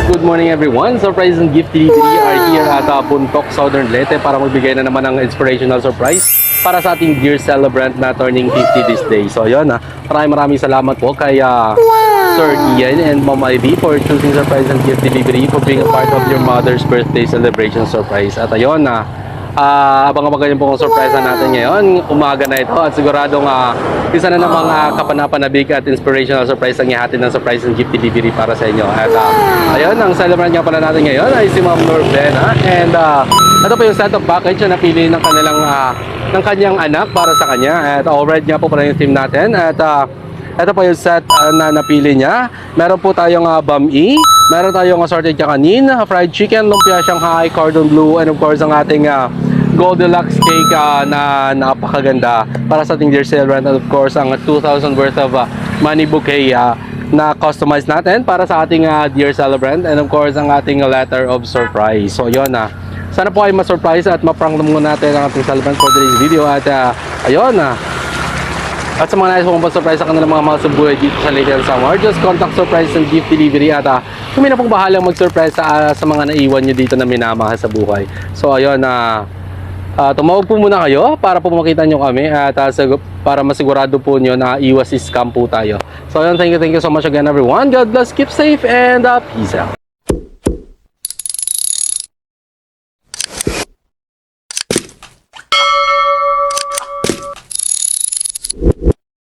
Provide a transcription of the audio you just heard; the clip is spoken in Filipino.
good morning everyone. Surprise and gift delivery are here at Buntok, Southern Leyte para magbigay na naman ng inspirational surprise para sa ating dear celebrant na turning 50 this day. So ayun maraming salamat po kay Sir Ian and Mom Ivy for choosing surprise and gift delivery for being a part of your mother's birthday celebration surprise. At ayun abang-abangan niyo po kung surprise natin ngayon, umaga na ito at siguradong isa na namang kapanapanabik at inspirational surprise ang ihatid ng surprise and gift delivery para sa inyo. At ayun, ang celebrant nga pala natin ngayon ay si Ma'am Norbena and ito po yung set of package na napili ng kanyang anak para sa kanya at already nga po pala yung team natin at ito po yung set na napili niya. Meron po tayong bami, meron tayong assorted kanin, fried chicken, lumpia Shanghai, cordon bleu, and of course ang ating Goldilocks cake na napakaganda para sa ating dear celebrant, and of course ang 2,000 worth of money bouquet na customized natin para sa ating dear celebrant, and of course ang ating letter of surprise. So yun sana po ay ma-surprise at ma-prank muna natin ang ating celebrant for today's video. At ayun at sa mga nais mong surprise sa kanilang mga subuhay dito sa Leyte and Samar, just contact surprise and gift delivery at kami na pong bahalang mag-surprise sa mga naiwan nyo dito na minamahal sa buhay. So ayun tumawag po muna kayo para po makita nyo kami at para masigurado po nyo na iwas scam po tayo. So ayun, thank you so much again everyone. God bless, keep safe, and peace out.